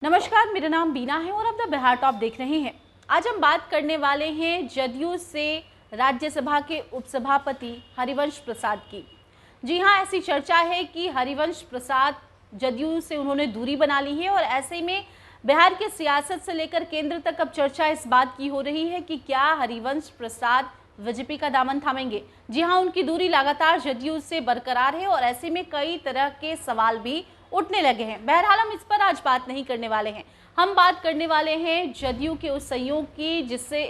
नमस्कार, मेरा नाम बीना है और आप द बिहार टॉप देख रहे हैं। आज हम बात करने वाले हैं जदयू से राज्यसभा के उपसभापति हरिवंश प्रसाद की। जी हां, ऐसी चर्चा है कि हरिवंश प्रसाद जदयू से उन्होंने दूरी बना ली है और ऐसे में बिहार के सियासत से लेकर केंद्र तक अब चर्चा इस बात की हो रही है कि क्या हरिवंश प्रसाद बीजेपी का दामन थामेंगे। जी हां, उनकी दूरी लगातार जदयू से बरकरार है और ऐसे में कई तरह के सवाल भी उठने लगे हैं। बहरहाल हम इस पर आज बात नहीं करने वाले हैं। हम बात करने वाले हैं जदयू के उस सहयोग की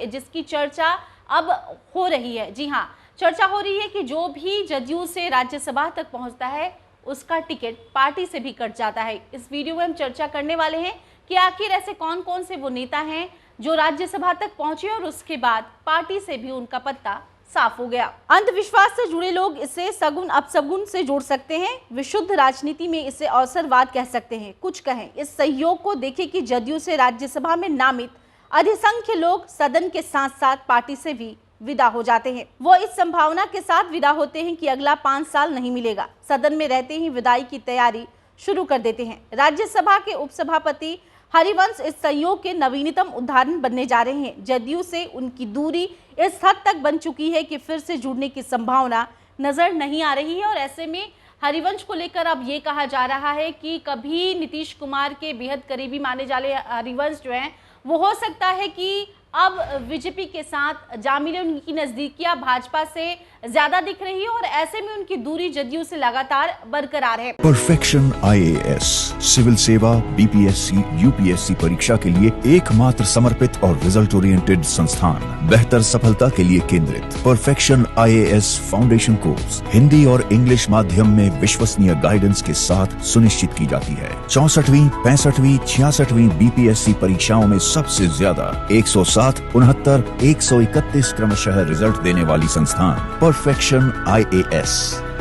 जिसकी चर्चा अब हो रही है। जी हाँ, चर्चा हो रही है कि जो भी जदयू से राज्यसभा तक पहुंचता है उसका टिकट पार्टी से भी कट जाता है। इस वीडियो में हम चर्चा करने वाले हैं कि आखिर ऐसे कौन कौन से वो नेता हैं जो राज्यसभा तक पहुंचे और उसके बाद पार्टी से भी उनका पत्ता साफ हो गया। अंधविश्वास से जुड़े लोग इसे सगुन अपसगुन से जोड़ सकते हैं, विशुद्ध राजनीति में इसे अवसरवाद कह सकते हैं। कुछ कहें इस सहयोग को देखें कि जदयू से राज्यसभा में नामित अधिसंख्य लोग सदन के साथ साथ पार्टी से भी विदा हो जाते हैं। वो इस संभावना के साथ विदा होते हैं कि अगला 5 साल नहीं मिलेगा। सदन में रहते ही विदाई की तैयारी शुरू कर देते हैं। राज्यसभा के उपसभापति हरिवंश इस सहयोग के नवीनतम उदाहरण बनने जा रहे हैं। जदयू से उनकी दूरी इस हद तक बन चुकी है कि फिर से जुड़ने की संभावना नजर नहीं आ रही है और ऐसे में हरिवंश को लेकर अब ये कहा जा रहा है कि कभी नीतीश कुमार के बेहद करीबी माने जाने हरिवंश जो हैं वो हो सकता है कि अब बीजेपी के साथ जा मिले। उनकी नजदीकियां भाजपा से ज्यादा दिख रही है और ऐसे में उनकी दूरी जदयू से लगातार बरकरार है। परफेक्शन आईएएस सिविल सेवा, बीपीएससी, यूपीएससी परीक्षा के लिए एकमात्र समर्पित और रिजल्ट ओरिएंटेड संस्थान, बेहतर सफलता के लिए केंद्रित। Perfection IAS foundation course Hindi और इंग्लिश माध्यम में विश्वसनीय गाइडेंस के साथ सुनिश्चित की जाती है। 64वीं, 65वीं, 66वीं बीपीएससी परीक्षाओं में सबसे ज्यादा 160, 69, 131 क्रमशः रिजल्ट देने वाली संस्थान perfection IAS,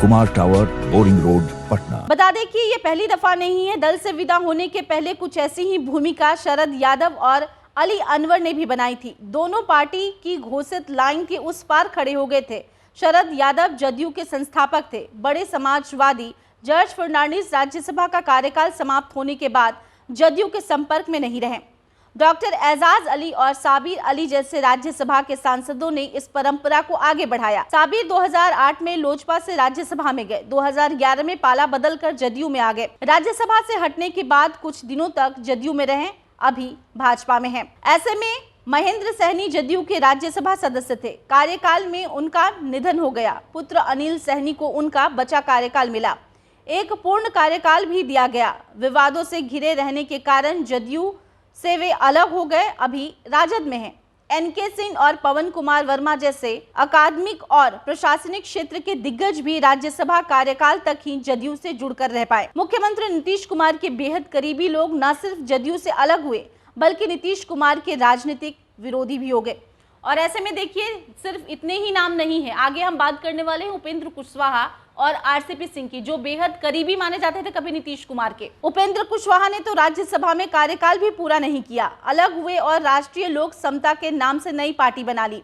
Kumar tower, boring road, Patna. बता दें कि ये पहली दफा नहीं है। दल से विदा होने के पहले कुछ ऐसी ही भूमिका शरद यादव और अली अनवर ने भी बनाई थी। दोनों पार्टी की घोषित लाइन के उस पार खड़े हो गए थे। शरद यादव जदयू के संस्थापक थे। बड़े समाजवादी जॉर्ज फर्नांडिस राज्यसभा का कार्यकाल समाप्त होने के बाद जदयू के संपर्क में नहीं रहे। डॉक्टर एजाज अली और साबिर अली जैसे राज्यसभा के सांसदों ने इस परंपरा को आगे बढ़ाया। साबिर 2008 में लोजपा से राज्यसभा में गए। 2011 में पाला बदलकर जदयू में आ गए। राज्यसभा से हटने के बाद कुछ दिनों तक जदयू में रहे, अभी भाजपा में हैं। ऐसे में महेंद्र सहनी जदयू के राज्यसभा सदस्य थे। कार्यकाल में उनका निधन हो गया। पुत्र अनिल सहनी को उनका बचा कार्यकाल मिला। एक पूर्ण कार्यकाल भी दिया गया। विवादों से घिरे रहने के कारण जदयू से वे अलग हो गए, अभी राजद में हैं। एनके सिंह और पवन कुमार वर्मा जैसे अकादमिक और प्रशासनिक क्षेत्र के दिग्गज भी राज्यसभा कार्यकाल तक ही जदयू से जुड़कर रह पाए। मुख्यमंत्री नीतीश कुमार के बेहद करीबी लोग न सिर्फ जदयू से अलग हुए बल्कि नीतीश कुमार के राजनीतिक विरोधी भी हो गए। और ऐसे में देखिए, सिर्फ इतने ही नाम नहीं है। आगे हम बात करने वाले हैं उपेंद्र कुशवाहा और आरसीपी सिंह की, जो बेहद करीबी माने जाते थे कभी नीतीश कुमार के। उपेंद्र कुशवाहा ने तो राज्यसभा में कार्यकाल भी पूरा नहीं किया, अलग हुए और राष्ट्रीय लोक समता के नाम से नई पार्टी बना ली।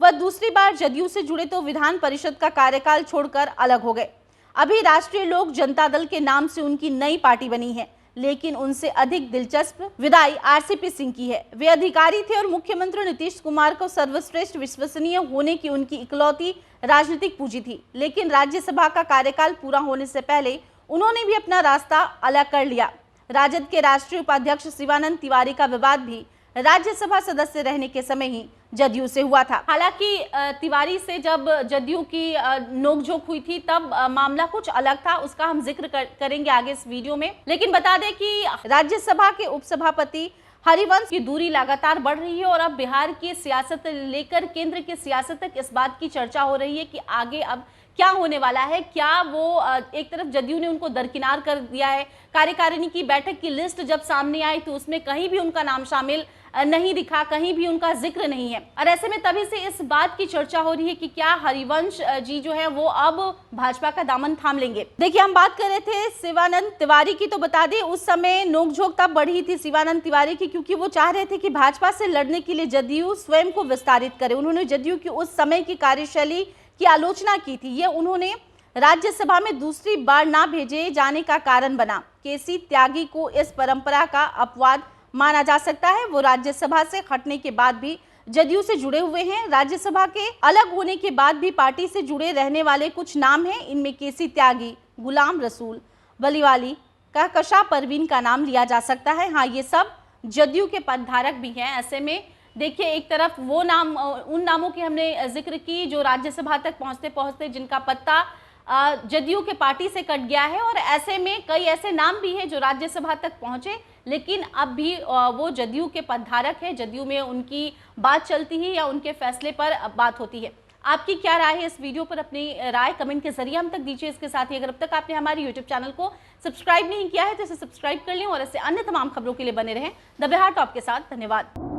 वह दूसरी बार जदयू से जुड़े तो विधान परिषद का कार्यकाल छोड़कर अलग हो गए। अभी राष्ट्रीय लोक जनता दल के नाम से उनकी नई पार्टी बनी है, लेकिन उनसे अधिक दिलचस्प विदाई आरसीपी सिंह की है। वे अधिकारी थे और मुख्यमंत्री नीतीश कुमार को सर्वश्रेष्ठ विश्वसनीय होने की उनकी इकलौती राजनीतिक पूंजी थी। लेकिन राज्यसभा का कार्यकाल पूरा होने से पहले उन्होंने भी अपना रास्ता अलग कर लिया। राजद के राष्ट्रीय उपाध्यक्ष शिवानंद तिवारी का विवाद भी राज्यसभा सदस्य रहने के समय ही जदयू से हुआ था। हालांकि तिवारी से जब जदयू की नोकझोंक हुई थी तब मामला कुछ अलग था, उसका हम जिक्र करेंगे आगे इस वीडियो में। लेकिन बता दें कि राज्यसभा के उपसभापति हरिवंश की दूरी लगातार बढ़ रही है और अब बिहार की सियासत लेकर केंद्र की सियासत तक इस बात की चर्चा हो रही है कि आगे अब क्या होने वाला है। क्या वो एक तरफ जदयू ने उनको दरकिनार कर दिया है। कार्यकारिणी की बैठक की लिस्ट जब सामने आई तो उसमें कहीं भी उनका नाम शामिल नहीं दिखा, कहीं भी उनका जिक्र नहीं है। और ऐसे में तभी से इस बात की चर्चा हो रही है कि क्या हरिवंश जी जो है वो अब भाजपा का दामन थाम लेंगे। देखिए, हम बात कर रहे थे शिवानंद तिवारी की, तो बता दें उस समय नोकझोंक तब बढ़ी थी शिवानंद तिवारी की, क्योंकि वो चाह रहे थे कि भाजपा से लड़ने के लिए जदयू स्वयं को विस्तारित करे। उन्होंने जदयू की उस समय की कार्यशैली की आलोचना की थी। ये उन्होंने राज्यसभा में दूसरी बार ना भेजे जाने का कारण बना। केसी त्यागी को इस परंपरा का अपवाद माना जा सकता है। वो राज्यसभा से हटने के बाद भी जदयू से जुड़े हुए हैं। राज्यसभा के अलग होने के बाद भी पार्टी से जुड़े रहने वाले कुछ नाम हैं। इनमें केसी त्यागी, गुलाम रसूल बलीवाली, कहकशां परवीन का नाम लिया जा सकता है। हाँ, ये सब जदयू के पदधारक भी हैं। ऐसे में देखिए, एक तरफ वो नाम, उन नामों की हमने जिक्र की जो राज्यसभा तक पहुंचते पहुंचते जिनका पत्ता जदयू के पार्टी से कट गया है, और ऐसे में कई ऐसे नाम भी हैं जो राज्यसभा तक पहुंचे लेकिन अब भी वो जदयू के पदधारक है। जदयू में उनकी बात चलती है या उनके फैसले पर बात होती है। आपकी क्या राय है इस वीडियो पर? अपनी राय कमेंट के जरिए हम तक दीजिए। इसके साथ ही अगर अब तक आपने हमारे यूट्यूब चैनल को सब्सक्राइब नहीं किया है तो इसे सब्सक्राइब कर लें और ऐसे अन्य तमाम खबरों के लिए बने रहें द बिहार टॉप के साथ। धन्यवाद।